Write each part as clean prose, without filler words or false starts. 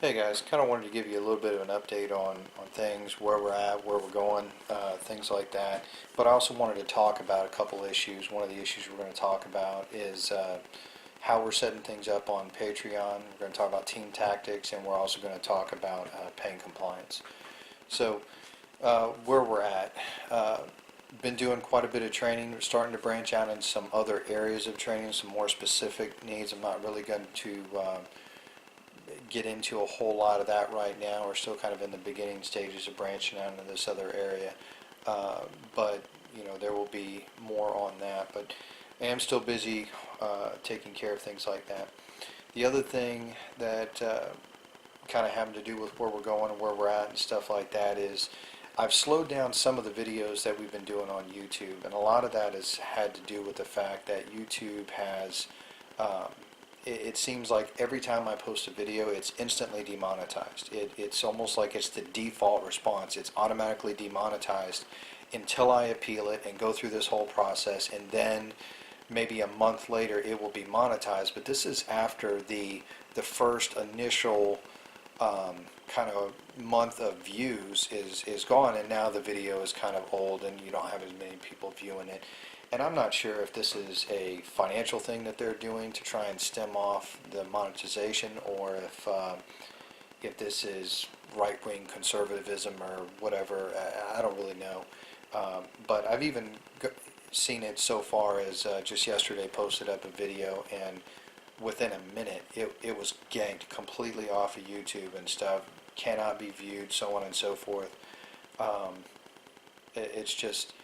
Hey guys, kind of wanted to give you a little bit of an update on things, where we're at, where we're going, things like that. But I also wanted to talk about a couple issues. One of the issues we're going to talk about is how we're setting things up on Patreon. We're going to talk about team tactics, and we're also going to talk about paying compliance. So, where we're at, been doing quite a bit of training. We're starting to branch out in some other areas of training, some more specific needs. I'm not really going to get into a whole lot of that right now. We're still kind of in the beginning stages of branching out into this other area, but there will be more on that. But I am still busy taking care of things like that. The other thing that kind of having to do with where we're going and where we're at and stuff like that is I've slowed down some of the videos that we've been doing on YouTube, and a lot of that has had to do with the fact that YouTube has it seems like every time I post a video, it's instantly demonetized. It's almost like it's the default response. It's automatically demonetized until I appeal it and go through this whole process, and then maybe a month later it will be monetized. But this is after the first initial kind of month of views is gone, and now the video is kind of old and you don't have as many people viewing it. And I'm not sure if this is a financial thing that they're doing to try and stem off the monetization, or if this is right-wing conservatism or whatever. I don't really know. But I've even seen it so far as just yesterday posted up a video, and within a minute it was ganked completely off of YouTube and stuff. Cannot be viewed, so on and so forth. It's just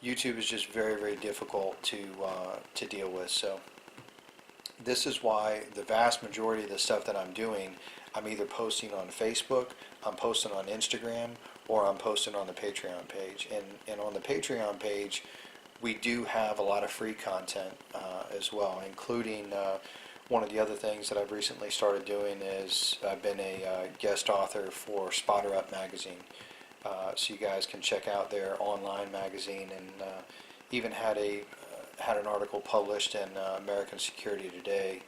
YouTube is just very, very difficult to deal with. So this is why the vast majority of the stuff that I'm doing, I'm either posting on Facebook, I'm posting on Instagram, or I'm posting on the Patreon page. And on the Patreon page, we do have a lot of free content as well, including one of the other things that I've recently started doing is I've been a guest author for Spotter Up magazine. So you guys can check out their online magazine, and even had an article published in American Security Today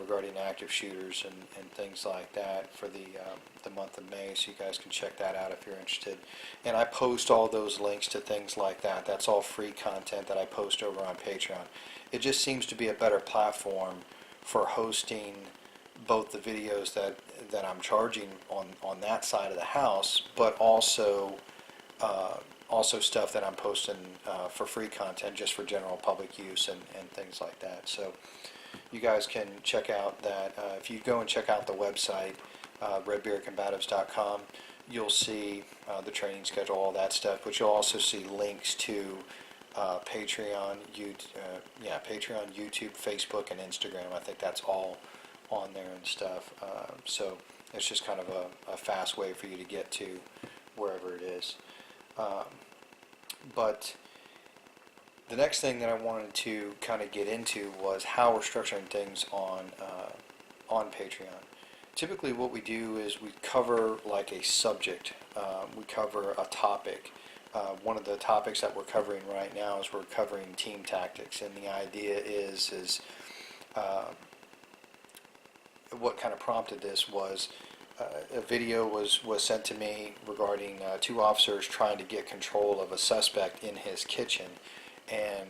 regarding active shooters and things like that for the month of May. So you guys can check that out if you're interested. And I post all those links to things like that. That's all free content that I post over on Patreon. It just seems to be a better platform for hosting both the videos that I'm charging on that side of the house, but also stuff that I'm posting for free content just for general public use and things like that. So you guys can check out that. If you go and check out the website, redbeardcombatives.com, you'll see the training schedule, all that stuff, but you'll also see links to Patreon, Patreon, YouTube, Facebook, and Instagram. I think that's all on there and stuff. So it's just kind of a fast way for you to get to wherever it is. But the next thing that I wanted to kind of get into was how we're structuring things on Patreon. Typically what we do is we cover like a subject. We cover a topic. One of the topics that we're covering right now is we're covering team tactics, and the idea is what kind of prompted this was a video was sent to me regarding two officers trying to get control of a suspect in his kitchen, and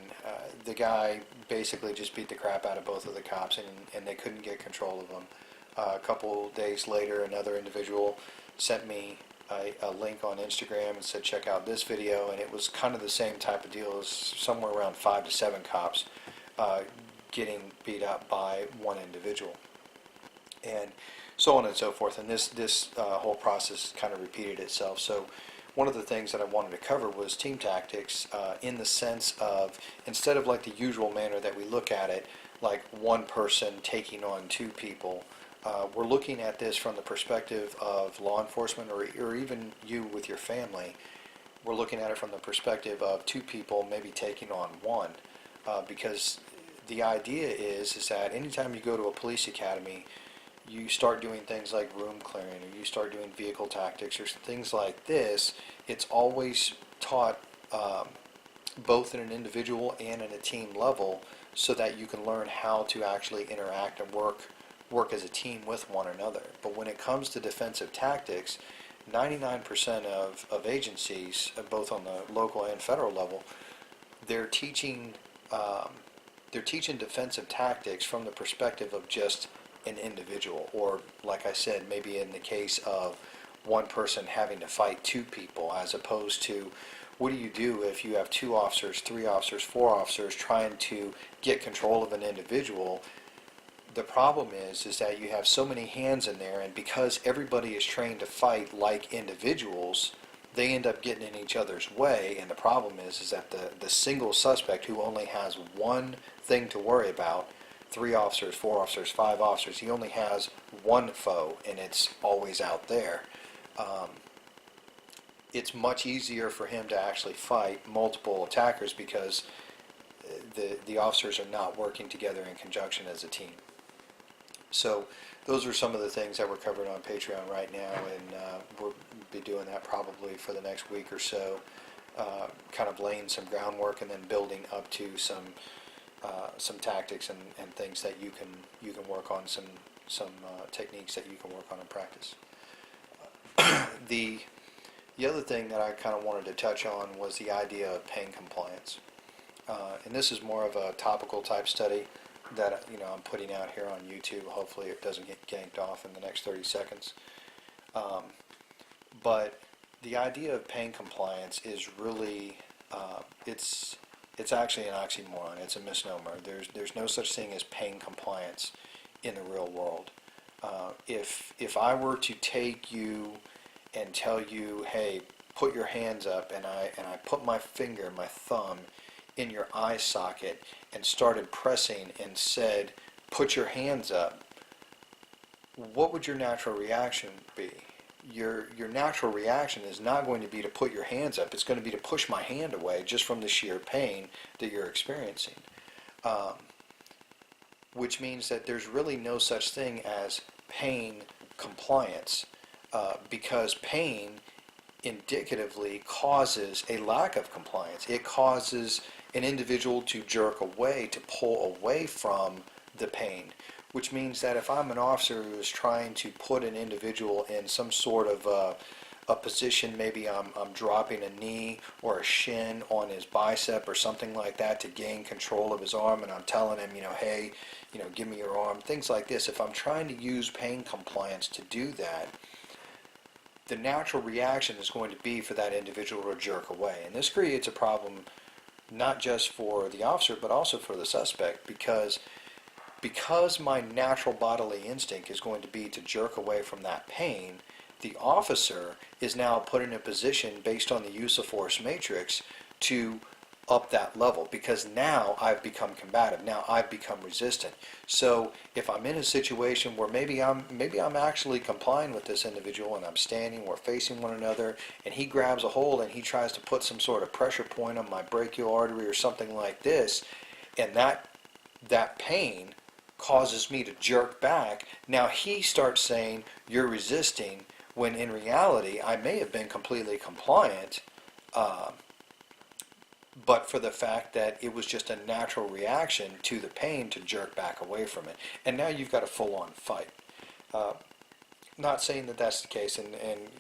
the guy basically just beat the crap out of both of the cops, and they couldn't get control of him. A couple days later, another individual sent me a link on Instagram and said, check out this video, and it was kind of the same type of deal. It was somewhere around 5 to 7 cops getting beat up by one individual, and so on and so forth. And this whole process kind of repeated itself. So one of the things that I wanted to cover was team tactics in the sense of, instead of like the usual manner that we look at it, like one person taking on two people, we're looking at this from the perspective of law enforcement, or even you with your family. We're looking at it from the perspective of two people maybe taking on one, because the idea is that anytime you go to a police academy, you start doing things like room clearing, or you start doing vehicle tactics, or things like this. It's always taught both in an individual and in a team level, so that you can learn how to actually interact and work work as a team with one another. But when it comes to defensive tactics, 99% of agencies, both on the local and federal level, they're teaching defensive tactics from the perspective of just an individual, or like I said, maybe in the case of one person having to fight two people, as opposed to what do you do if you have 2 officers, 3 officers, 4 officers trying to get control of an individual. The problem is that you have so many hands in there, and because everybody is trained to fight like individuals, they end up getting in each other's way. And the problem is that the single suspect who only has one thing to worry about, 3 officers, 4 officers, 5 officers, he only has one foe, and it's always out there. It's much easier for him to actually fight multiple attackers because the officers are not working together in conjunction as a team. So those are some of the things that we're covering on Patreon right now, and we'll be doing that probably for the next week or so, kind of laying some groundwork and then building up to some tactics and things that you can work on, some techniques that you can work on in practice. The other thing that I kind of wanted to touch on was the idea of pain compliance, and this is more of a topical type study that I'm putting out here on YouTube. Hopefully it doesn't get ganked off in the next 30 seconds. But the idea of pain compliance is really it's actually an oxymoron. It's a misnomer. There's no such thing as pain compliance in the real world. If I were to take you and tell you, hey, put your hands up, and I put my finger, my thumb, in your eye socket and started pressing and said, put your hands up, what would your natural reaction be? Your natural reaction is not going to be to put your hands up. It's going to be to push my hand away just from the sheer pain that you're experiencing. Which means that there's really no such thing as pain compliance, because pain indicatively causes a lack of compliance. It causes an individual to jerk away, to pull away from the pain, which means that if I'm an officer who is trying to put an individual in some sort of a position, maybe I'm dropping a knee or a shin on his bicep or something like that to gain control of his arm, and I'm telling him, hey, give me your arm, things like this. If I'm trying to use pain compliance to do that, the natural reaction is going to be for that individual to jerk away. And this creates a problem not just for the officer but also for the suspect, because my natural bodily instinct is going to be to jerk away from that pain. The officer is now put in a position based on the use of force matrix to up that level, because now I've become combative. Now I've become resistant. So if I'm in a situation where maybe I'm actually complying with this individual, and I'm standing, we're facing one another, and he grabs a hold and he tries to put some sort of pressure point on my brachial artery or something like this, and that pain causes me to jerk back. Now he starts saying, you're resisting, when in reality I may have been completely compliant, but for the fact that it was just a natural reaction to the pain to jerk back away from it. And now you've got a full-on fight. Not saying that that's the case, and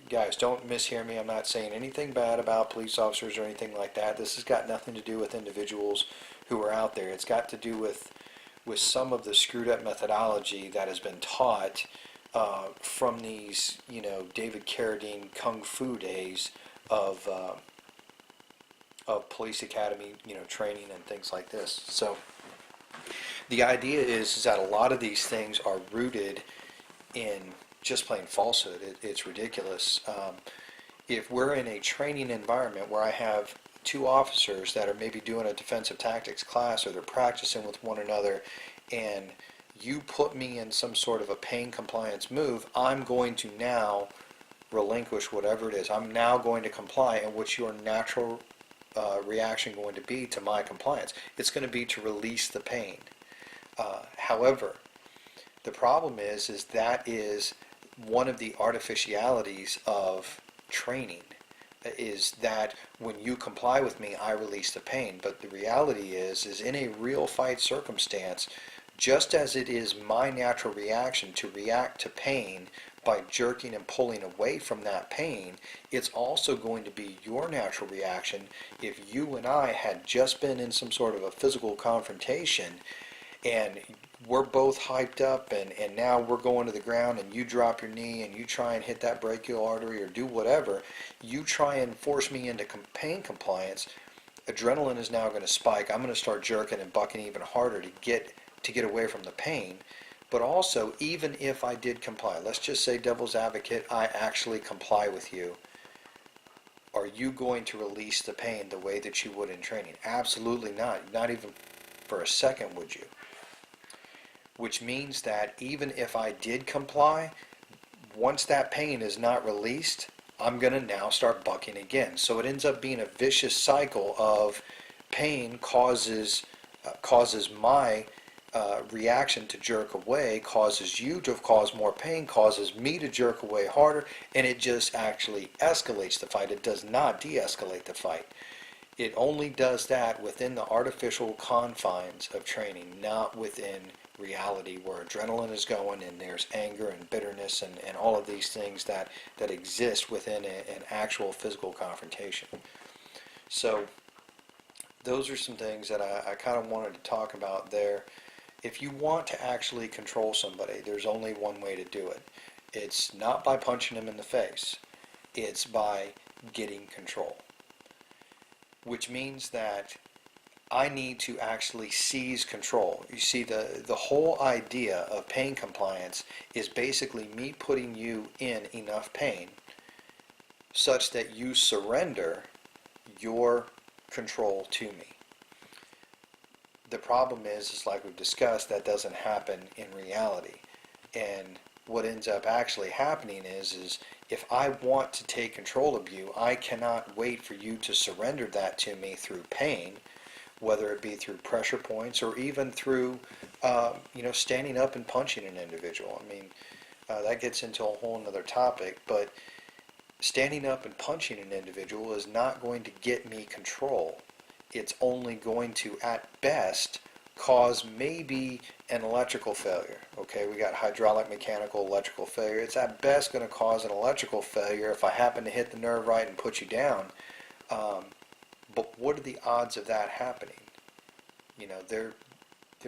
guys, don't mishear me. I'm not saying anything bad about police officers or anything like that. This has got nothing to do with individuals who are out there. It's got to do with some of the screwed up methodology that has been taught from these, David Carradine kung fu days of police academy, training and things like this. So the idea is that a lot of these things are rooted in just plain falsehood. It's ridiculous. If we're in a training environment where I have 2 officers that are maybe doing a defensive tactics class, or they're practicing with one another, and you put me in some sort of a pain compliance move, I'm going to now relinquish whatever it is. I'm now going to comply, and what's your natural reaction going to be to my compliance? It's going to be to release the pain. However, the problem is that is one of the artificialities of training, is that when you comply with me, I release the pain. But the reality is in a real fight circumstance, just as it is my natural reaction to react to pain by jerking and pulling away from that pain, it's also going to be your natural reaction if you and I had just been in some sort of a physical confrontation and we're both hyped up and now we're going to the ground and you drop your knee and you try and hit that brachial artery or do whatever, you try and force me into pain compliance, adrenaline is now going to spike. I'm going to start jerking and bucking even harder to get away from the pain. But also, even if I did comply, let's just say devil's advocate, I actually comply with you, are you going to release the pain the way that you would in training? Absolutely not. Not even for a second would you. Which means that even if I did comply, once that pain is not released, I'm going to now start bucking again. So it ends up being a vicious cycle of pain causes my reaction to jerk away, causes you to cause more pain, causes me to jerk away harder, and it just actually escalates the fight. It does not de-escalate the fight. It only does that within the artificial confines of training, not within reality where adrenaline is going and there's anger and bitterness and all of these things that exist within an actual physical confrontation. So those are some things that I kind of wanted to talk about there. If you want to actually control somebody, there's only one way to do it. It's not by punching them in the face. It's by getting control. Which means that I need to actually seize control. You see, the whole idea of pain compliance is basically me putting you in enough pain such that you surrender your control to me. The problem is like we've discussed, that doesn't happen in reality. And what ends up actually happening is if I want to take control of you, I cannot wait for you to surrender that to me through pain, whether it be through pressure points or even through, standing up and punching an individual. I mean, that gets into a whole other topic, but standing up and punching an individual is not going to get me control. It's only going to, at best, cause maybe an electrical failure. Okay, we got hydraulic, mechanical, electrical failure. It's at best going to cause an electrical failure if I happen to hit the nerve right and put you down. But what are the odds of that happening? They're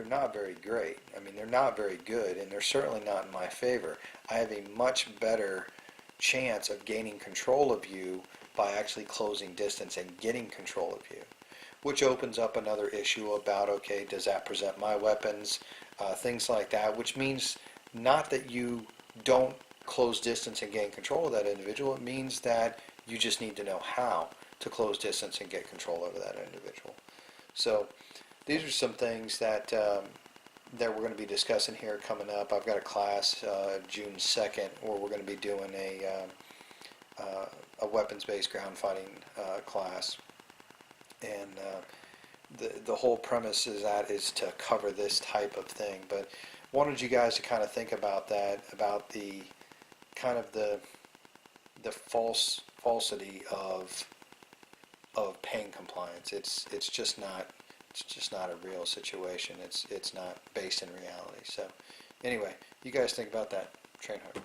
not very great. I mean, they're not very good, and they're certainly not in my favor. I have a much better chance of gaining control of you by actually closing distance and getting control of you, which opens up another issue about, okay, does that present my weapons, things like that, which means not that you don't close distance and gain control of that individual. It means that you just need to know how to close distance and get control over that individual. So these are some things that we're going to be discussing here coming up. I've got a class June 2nd where we're going to be doing a weapons-based ground fighting class. And the whole premise is to cover this type of thing. But wanted you guys to kind of think about that, about the kind of the falsity of pain compliance. It's just not a real situation. It's not based in reality. So anyway, you guys think about that. Train hard.